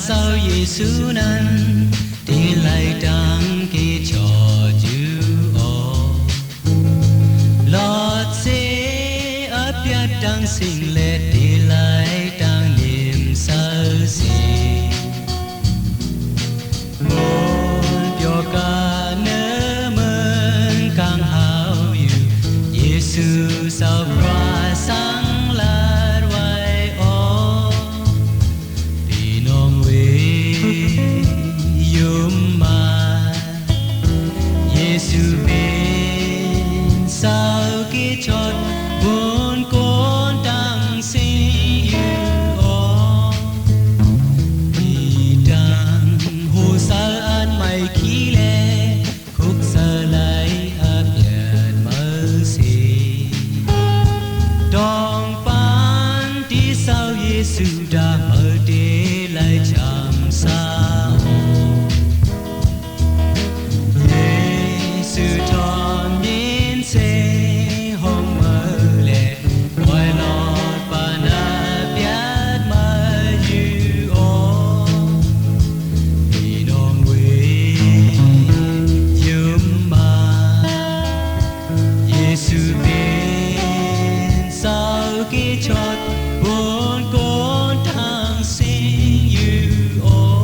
sau Giêsu nan đi lại đắng cái cho Chúa lọt xe ấp yết đắng sinh lệ đi lại đắng niềm sao xì một biểu ca nỡ mơn càng hào yêu Giêsu sau qua sáng lát vay ô đi nong về yếm mà Giêsu bên sao cái chót buồn con đang sinh yêu ô đi đang hồ sa an mày khí lệ khúc sa lại áp nhật mơ xì đong pan đi sau Giêsu đã mở để lại chạm sao Giêsu tròn nhìn sẽ hồng mơ lệ quay lọt pan áp nhật mơ yêu ô đi nong về yếm mà Giêsu bên sau cái chót buồn con thang sinh yêu ô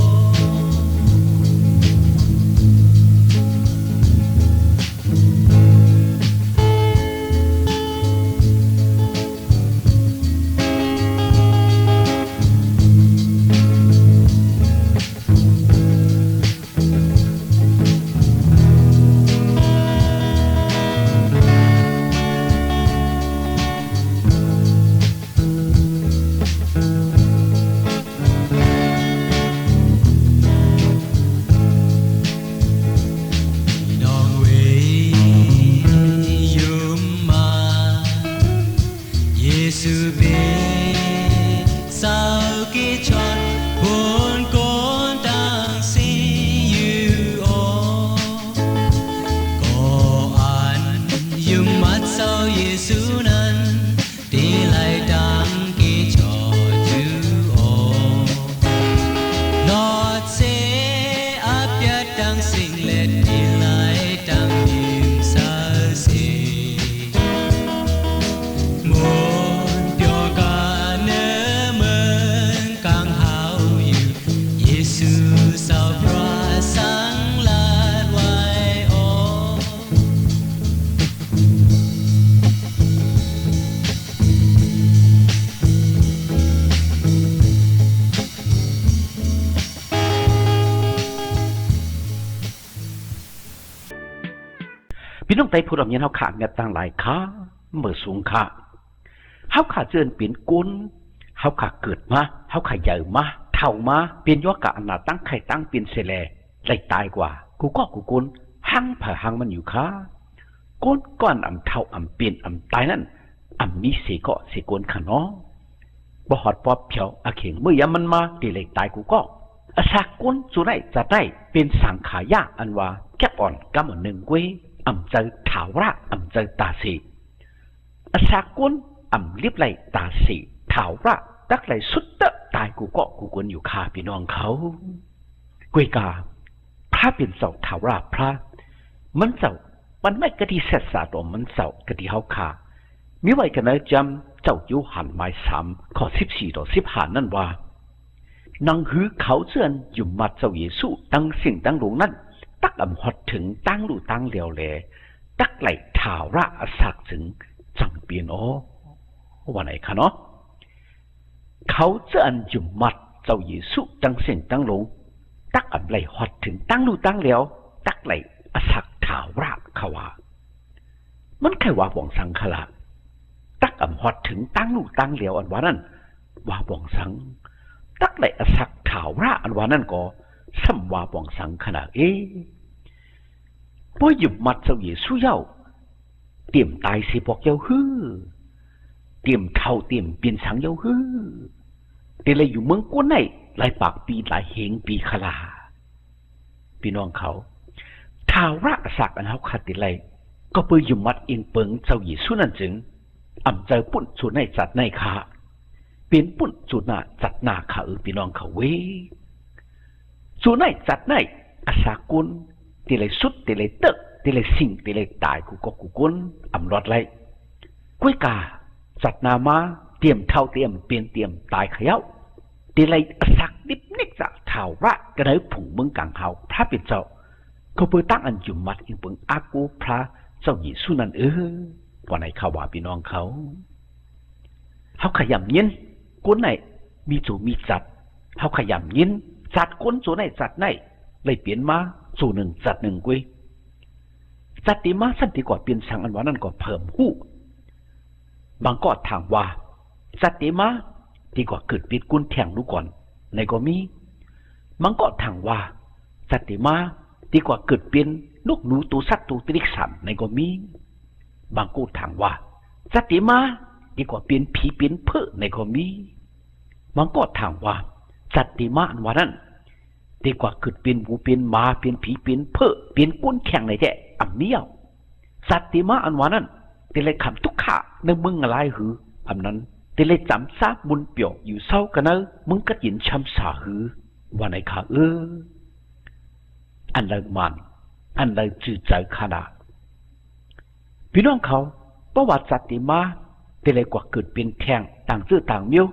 Giêsu bên sau cái chót buồn con đang sinh yêu ô có an dùng mắt sau Giêsu nan đi lại đang cái chót Chúa ô lọt xe áp yết đang sinh lệ đi lại đang niềm xa xỉ sau qua sáng lát vay ôพี่น้องไต้ผู้รับยินเฮาขาดเงียตั้งหลายค่าเมื่อสูงค่าเฮาขาดเจือนเป็นกุลเฮาขาเกิดมาเฮาขาใหญ่มาเท่ามาเป็นยกะอนาตั้งไข่ตั้งเป็นเสแลไล่ตายกว่ากูก็กูกุลหังผ่าหังมันอยู่ค่าก้นก้อนอำเท่าอำเป็นอำตายนั่นอำมีเสก็เสกวนขะเนาะบ่ฮอดปอบเพียวอาเข็งเมื่อยามมันมาติไล่ตายกูก็อาสากุลสุได้จะได้เป็นสังขายะอันว่าแก่อ่อนกำหนึ่งเว้ยอำเจอถาวระอำเจอตาสีอาสากุลอำลิบไล่ตาสีถาวระตักไหลสุดเตะตายกูก็กูกวนอยู่ค่าพี่น้องเขากวยกาพระเป็นเสาถาวราพระมันเสามันไม่กะที่เสษสาดมันเสากะที่เฮาค่ามีไว้กันนะจำเจ้าโยฮันหมาย3ข้อ14ต่อ15นั่นว่านังหือเขาเจือนอยู่มัดเจ้าเยซูตั้งสิ่งตั้งหลวงนั้นตักอำฮอดถึงตั้งลู่ตั้งเหลียวแลตักไหลถาวระสักถึงจังเปลี่ยนว่าไหนคะเนาะเขาจะอันจุมมัดเจ้าเยซูตั้งเส้นตั้งลงตักอันไหลหอดถึงตั้งลู่ตั้งแล้วตักไหลอสักถาวราเขาว่ามันใครว่าบ่องสังขละตักอันหอดถึงตั้งลู่ตั้งแล้วอันว่านั้นว่าบ่องสังตักไหลอสักถาวราอันว่านั้นก็สัมว่าบ่องสังขนาดบ่หยุมมัดเจ้าเยซูเย้าเตรียมตายสิพวกเย้าฮื้อเตรียมเท่าเตรียมเปลี่ยนสังเย้าฮื้อแต่เลยอยู่เมืองกวนไหนหลายปากปีหลายเหงปีขลาพี่น้องเขาท้าวระสักอันเฮาขัดติไลก็เปื่ออยู่มัดเองเปิงเจ้าเยซูนั่นจึงอำเจอปุ่นสุดในจัดในขาเป็นปุ่นสุดหน้าจัดหน้าขาพี่น้องเขาเว้ จู่ไหนจัดไหนอาสากุลตีเลยสุดตีเลยเตกตีเลยสิ่งตีเลยตายกูก็กูกุนอำรอดไรกุ้ยกาจัดนามาเตรียมเท่าเตรียมเปลี่ยนเตรียมตายเขย่าตีเลยอาสักนิบนิกจากเท่าระกระไรผุงมึงกังเฮาพระปิดเจ้าเขาเปิดตั้งอันจุ่มมัดอิงเปิงอากูพระเจ้าหญิงสุนันวันไหนเขาว่าพี่น้องเขาขยำยินก้นไหนมีจู่มีจัดเขาขยำยินจัดก้นจู่ไหนจัดไหนเลยเปลี่ยนมาจู่หนึ่งจัดหนึ่งกุ้ยจัดตีมาสั้นตีกว่าเปลี่ยนสังอันว่านั่นก็เพิ่มหู้บางก็ทางว่าจัดตีมาตีกว่าเกิดปิดกุนแทงดูก่อนในก็มีบางก็ทางว่าจัดตีมาตีกว่าเกิดเป็นลูกหนูตัวสัตว์ตัวตริกสันในก็มีบางก็ทางว่าจัดตีมาดีกว่าเปลี่ยนผีเปลี่ยนเพื่อในก็มีมันก็ถามว่าจัตติมาอันว่านั้นดีกว่าเกิดเปลี่ยนหูเปลี่ยนมาเปลี่ยนผีเปลี่ยนเพื่อเปลี่ยนก้นแข็งในแท้อันเมียวจัตติมาอันว่านั้นตีเลยคำทุกข่าในมึงอะไรหืออันนั้นตีเลยจำซากมุนเปียวอยู่เศร้ากันเนอมึงก็ยินช้ำสาหือว่าในข่าอันเลยมันอันเลยจืดใจขนาดพี่น้องเขาประวัติจัตติมาตีเลยกว่าเกิดเป็นแทงต่างซื่อต่างเมียว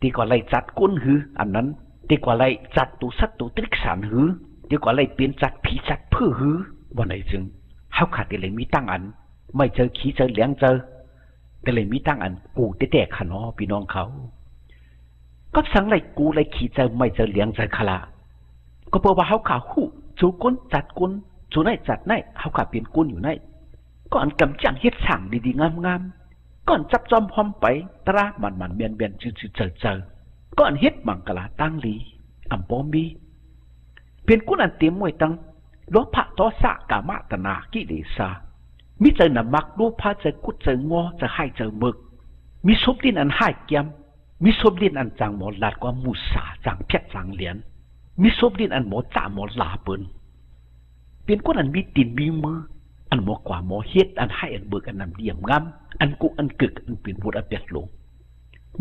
ตีกว่าไล่จัดก้นหืออันนั้นตีกว่าไล่จัดตูสัตตูตริกสารหือตีกว่าไล่เปลี่ยนจัดผีจัดเพื่อหือวันไหนจึงเฮาขาดตีเลยมีตั้งอันไม่เจอขี้เจอเลี้ยงเจอตีเลยมีตั้งอันกูแต่ขนอพี่น้องเขาก็สั่งไล่กูไล่ขี้เจอไม่เจอเลี้ยงเจอขลาก็เพราะว่าเฮาขาหูจูก้นจัดก้นจูไหนจัดไหนเฮาขาเปลี่ยนก้นอยู่ไหนก่อนกำจังเฮ็ดสั่งดีๆงามก่อนจับจอมพร้อมไปตรามันเบียนเจอก่อนเฮ็ดมังกลาตั้งลีอัมปอมีเป็นกุนันเตรียมมวยตั้งโลภะโทสะกามตนากิเลสามิเจอนมักโลภะเจอกุเจองอจะให้เจอมึกมีศพดินอันให้เกียมมีศพดินอันจางหมอลาดกว่ามุสาจางเพชรจางเหรียญมีศพดินอันหมอจ่าหมอลาเปินเป็นกุนันมีตีนมีมืออันหมอกว่าหมอเฮ็ดอันให้อันเบิกอันนำเดี่ยมงามอันกุอันกึกอันเป็นบุตรอเปียดลง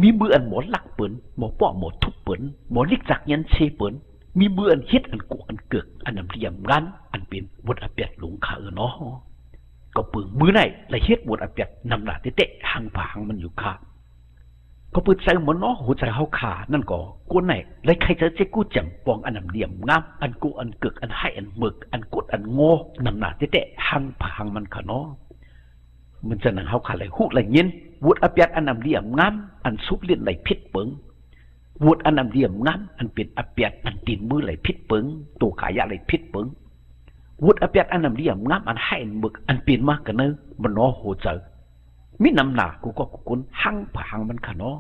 มีมืออันหมอลักเปินหมอป้อหมอทุบเปินหมอลิกจักยันเชเปินมีมืออันเฮ็ดอันกุอันกึกอันนำเดี่ยมงานอันเป็นบุตรอเปียดลงขาเนาะก็เปิงมือไหนละเฮ็ดบุตรอเปียดนำหน้าเตะหางผางมันอยู่ขาก็เปิดใจหมอเนาะหัวใจเฮาขานั่นก็กูไหนเลยใครจะเจ๊กูจังปองอันนำเดี่ยมงามอันกุอันกึกอันให้อันเบิกอันกดอันโง่นำหน้าเตะหางผางมันขาเนาะมันจะนั่งเฮาขาเลยหูเลยเย็นวุดอเปียดอันนำเดียมงามอันซุบเลี้ยนไหลพิษเปิงวุดอันนำเดียมงามอันเป็นอเปียดอันตีนมือไหลพิษเปิงตัวขายะไหลพิษเปิงวุดอเปียดอันนำเดียมงามอันให้มึกอันเป็นมากกันเนอมันน้อโหเจอมินำหนากูก็กุนหั่งผางมันขะเนาะ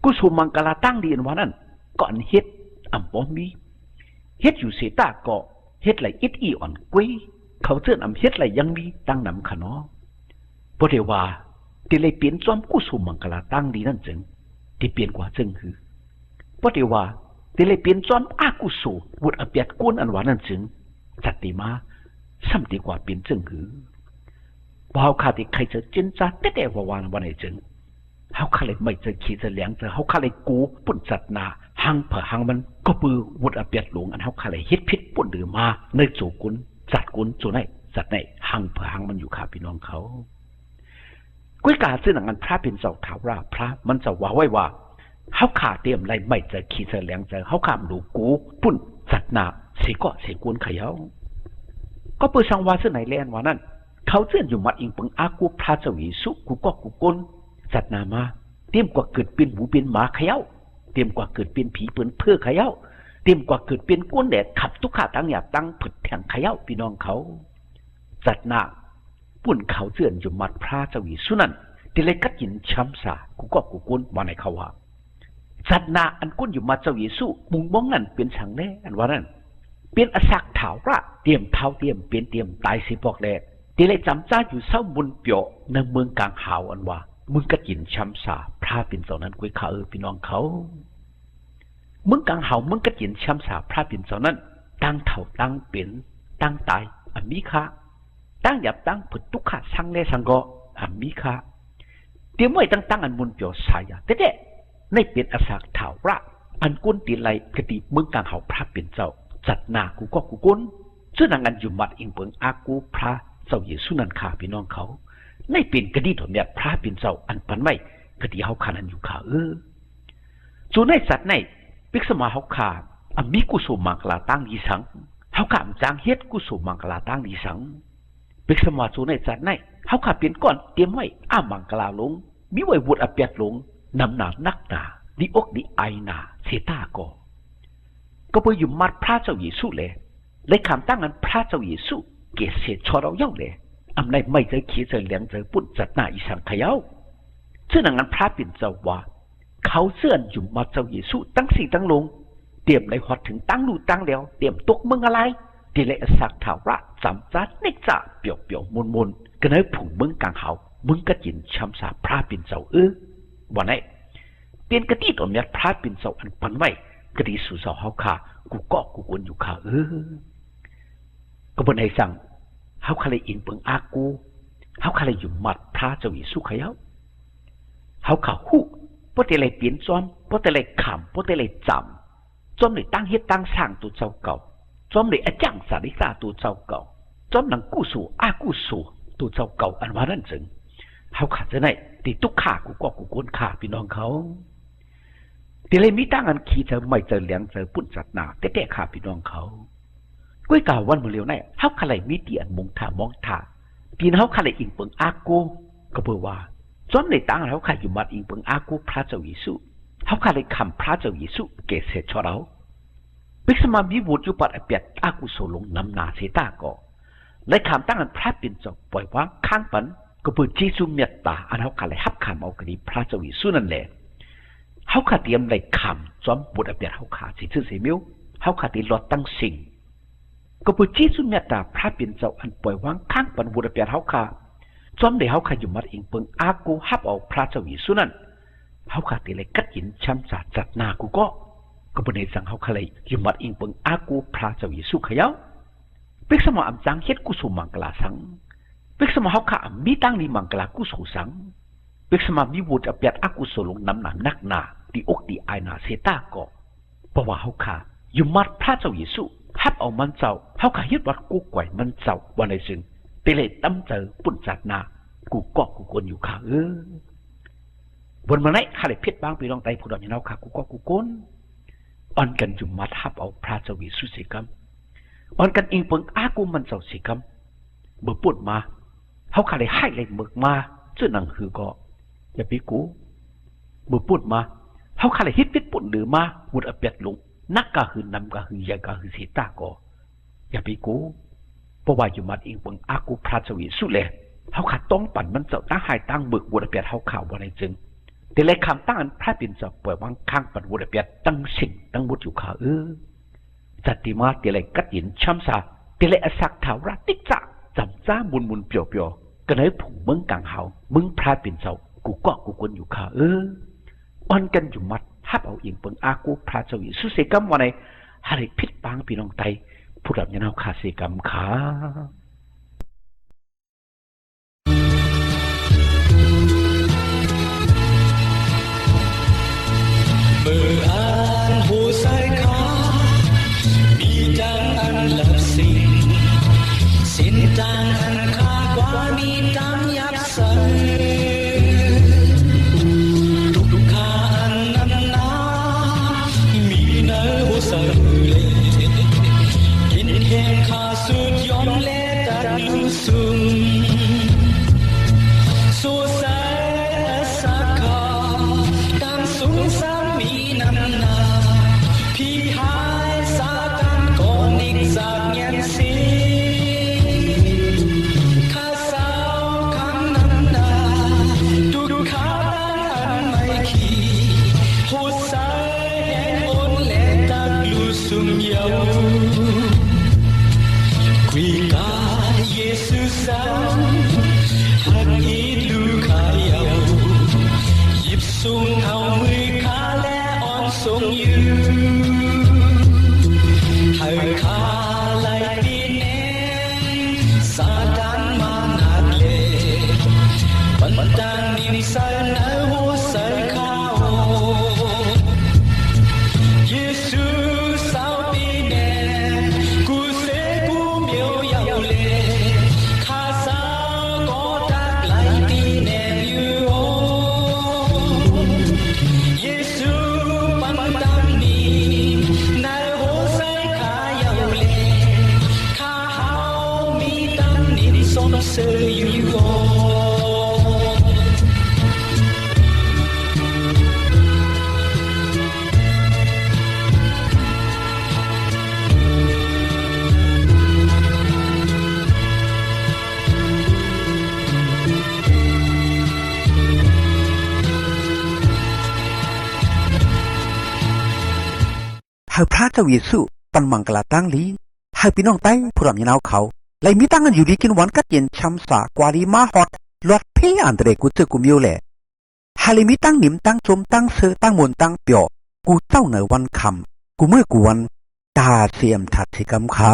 กูสูมังกลาตั้งเรียนว่านั่นก่อนเฮ็ดอ่ำป้อมีเฮ็ดอยู่เสตาก็เฮ็ดไหลอิดอีอ่อนกุ้ยเขาเจื้อนอ่ำเฮ็ดไหลยังมีตั้งนำขะเนาะพอเดว่าที่เลยเปลี่ยนจอมกุสุมังกลาตั้งดีนั่นจึงที่เปลี่ยนกว่าจึงคือพอเดว่าที่เลยเปลี่ยนจอมอากุสุวุดอเปียดก้นอันว่านั่นจึงจัตติมาซ้ำดีกว่าเปลี่ยนจึงคือพอเขาขาดที่ใครจะเจนจ้าแต่ว่าวันไหนจึงเขาขาเลยไม่จะขี่จะเลี้ยงจะเขาขาเลยกูปุ่นจัดนาหังเผอหังมันก็ปือวุดอเปียดหลวงอันเขาขาเลยเฮ็ดพิษปุ่นหรือมาในจูกุนจัดกุนจูไหนจัดไหนหังเผอหังมันอยู่ขาพี่น้องเขากุ้ยกาซึ่งหนังอันพระเป็นเจ้าถาวราพระมันจะว่าไว้ว่าเขาขาเตรียมไรไม่จะขี่จะเลี้ยงจะเขาขามดูกูปุ่นจัดนาเสก็เสกวนเขย่าก็เปิดสังวาซึ่งไหนเล่นว่านั่นเขาเสื่อนอยู่มัดอิงปังอากูพระเจ้าวิสุกูก็กูกลจัดนามาเตรียมกว่าเกิดเป็นหมูเป็นหมาเขย่าเตรียมกว่าเกิดเป็นผีเปิ่นเพื่อเขย่าเตรียมกว่าเกิดเป็นก้นแดดขับทุกขาตั้งหยาบตั้งผึดแทงเขย่าพี่น้องเขาจัดนาปุ่นเขาเสื่อนอยู่มัดพระเจ้าวิสุนันที่เลยกัดยินช้ำสากูก็กูกลว่าในเขาว่าจัดนาอันก้นอยู่มัดเจ้าวิสุมุงมองนั่นเป็นฉังแน่อันว่านั่นเป็นอสักถาวระเตรียมเท้าเตรียมเป็นเตรียมตายสิบอกแลที่เลยจำจ้าอยู่เศร้าบุญเปียวในเมืองกลางหาวอันว่ามึงก็กินช้ำสาพระเป็นเจ้านั้นกุ้ยข้าพี่น้องเขามึงกลางหาวมึงก็กินช้ำสาพระเป็นเจ้านั้นตั้งเถ่าตั้งเป็นตั้งตายอันมีค่าตั้งหยับตั้งผุดทุกข์สังเลสังกออันมีค่าเตรียมไว้ตั้งอันบุญเปียวสายเด็ดในเป็นอสักถาวระ อันก้นตีไหลกะติเมืองกลางเฮาพระเป็นเจ้าจัดหน้ากูก็กูก้นซึ่งนางอันอยู่มัดอิงเปิงอากูพระเจ้าเยซูนั่นข้าพี่น้องเขาในเป็นกะดีถมยัดพระเป็นเจ้าอันปันไว้กะติเฮาขานันอยู่ข้าจู่ในสัตว์ในปิกสมาเฮาขาอันมีกุศลมังกลาตั้งดีสังเฮาขามจางเฮ็ดกุศลมังกลาตั้งดีสังปิกสมาจู่ในสัตว์ในเฮาขาเป็นก่อนเตรียมไว้อ้ามังกลาลงมีไว้วุดอเปียดลงนำหนานักหนาดีอกดีไอหนาเสตาก็ไปอยู่มัดพระเจ้าเยซูเลยเลยคำตั้งนั้นพระเจ้าเยซูเกศเสชอเราเย้าเลยอำในไม่เจอขี้เจอเหลียงเจอปุ่นจัดหน้าอีสังขยาวซึ่งนั้นพระเป็นเจ้าว่าเขาเสื่อนอยู่มัดเจ้าเยซูตั้งสี่ตั้งลงเตรียมเลยหอดถึงตั้งลู่ตั้งแล้วเตรียมตกมึงอะไรที่เลยสักถาวระจำจัดเนกจ่าเปียวเปียวมุนมุนก็เลยผุ่งมึงกลางเขามึงก็จินช้ำสาพระเป็นเจ้าวันไหนเปลี่ยนกะทิตอนเนี้ยพระเป็นเจ้าอันปันไว้กะทิสู่เจ้าเฮาขากูเกาะกูวนอยู่ข้าก็บนให้สั่งเฮาคาเลยอินเปิงอากูเฮาคาเลยอยู่มัดพระเจ้าเยซูขยาวเฮาขาฮู้บ่ได้เลยเปลี่ยนซ้อมบ่ได้เลยขำบ่ได้เลยจำจอมได้ตั้งเฮ็ดตั้งสร้างตัวเจ้าเก่าจอมได้อาจังสาริกาตัวเจ้าเก่าจอมนังกู้สู่อากู้สู่ตัวเจ้าเก่าอันว่านั้นจึงเฮาขาดจะได้ติตุกขากูก็กูกวนขาพี่น้องเขาที่เลยมีตั้งอันขี้เจอไม่เจอเหลียงเจอปุ่นจัดหนาแต่ขาพี่น้องเขาก้วยกาววันมื้อเร็วในเฮาคาเลยมีตีอันมงท่ามองท่าตีนเฮาคาเลยอิงเปิงอากูก็เพื่อว่าจอมในตั้งเฮาคาอยู่มัดอิงเปิงอากูพระเจ้าเยซูเฮาคาเลยคำพระเจ้าเยซูเกศเสชอเราปิกสมามีวุฒิอยู่ปัดเปียดอากูโซลงนำนาเสตาก็และคำตั้งอันพระเป็นเจ้าปล่อยวางข้างปันก็เพื่อเจซูเมตตาอันเฮาคาเลยฮับคำเอาคดีพระเจ้าเยซูนั่นแหละเฮาคาเตรียมเลยคำจอมบุตรเปียดเฮาคาสิซื่อสิมิวเฮาคาติลอดตั้งสิ่งก็เพื่อเจซูเมตตาพระเป็นเจ้าอันปล่อยวางข้างปันบุตรเปียดเฮาคาจอมได้เฮาคาอยู่มัดอิงเปิงอากูฮับเอาพระเจ้าเยซูนั่นเฮาคาติเลยกัดหินช้ำสาดจัดหน้ากูก็บ่ได้สั่งเฮาคาเลยอยู่มัดอิงเปิงอากูพระเจ้าเยซูขยาวเป็กสมออำจังเฮ็ดกุสุมังกลาสังเป็กสมเฮาคามีตั้งนี่มังกลากุสุสังเป็กสมมีวุฒิอเปียดอากุโสลงนำหนานักหนาดีอกดีไอนาเสตาก็เพราะว่าเฮาคาอยู่มัดพระเจ้าเยซูฮับเอามันเจ้าเฮาคาเฮ็ดวัดกูก่อยมันเจ้าวันใดซึ่งเตเลยตำเจอปุ่นจัดหน้ากูเกาะกูกวนอยู่ข้าบนมาไหนข้าเลยเพชรบางพี่น้องไตผู้ดอกอย่างเราข้ากูเกาะกูกวนอ่อนกันอยู่มัดฮับเอาพระเจ้าเยซูสิกรรมอ่อนกันอิงเปิงอากูมันเจ้าสิกรรมเมื่อปุ่นมาเฮาคาเลยให้เลยเบิกมาซึ่งนั่งคือก็อย่าไปกูเมื่อปุ่นมาเฮาคาเลยฮิตปิดปุ่นหรือมาวุดอเปียดลงนักกะหือนำกะหือยากะหือเสตาก็อย่าไปกูเพราะว่าอยู่มัดอิงเปิงอากูพระเจ้าเยซูแลเฮาขาดต้องปั่นมันเจ้าตั้งหายตั้งเบิกวุดอเปียดเฮาข่าวว่าในจึงแต่เลยคำตั้งอันพระเป็นเจ้าปล่อยวางข้างปั่นวุดอเปียดตั้งสิ่งตั้งวุดอยู่ข้าจัตติมาเตเลยกัดหินช้ำสาเตเลยอสักถาวรติจ่าจำจ้ามุนเปียวก็เลยผุ่งมึงกลางเฮามึงพระเป็นเจ้ากูเกาะกูกวนอยู่ข้าอ่อนกันอยู่มัดฮับเอาอิงเปิงอากูพระเจ้าเยซูเสกรรมวันไหนหาได้พิษปางพี่น้องไตผู้รับยันเอาขาเสกรรมขาเมื่ออ่านหูใส่ขามีจังอันลับสินจังอันคากว่ามีจังยับใสทุกขาอันนั้นนามีเนื้อหูใส่เลกินแค่ขาสุดยอมเล่ตัดลุสุมสู้ใส่สักขาตามสูงสามีนำนาพี่หายสากันก่อนอีกจากเงียนสีข้าสาวคำนำนาทุกขาอันไม่ขี้หูใส่แห่งโอนเล่ตัดลุสุมเยาคุยกาเยซูสาวหักอีดูขายาวหยิบสูงเอามือขาและอ่อนทรงอยู่ให้ขาไหลปีเนสาดานมานาดเลปันตานนิมใส่ในหัวใส่ข้าว som ser ju avเฮาพระเจ้าเยซูปันมังกลาตั้งลีเฮาพี่น้องไต้ผู้รับยินเอาเขาไลมีตั้งกันอยู่ดีกินหวานกัดเย็นช้ำสากวาลีมาฮอดลอดเพอันเดรกูเจอกูมิวแหละฮาลิมีตั้งหนิมตั้งชมตั้งเสือตั้งมนตั้งเปียวกูเจ้าเหนือวันคำกูเมื่อกูวันตาเสียมถัดที่กำขา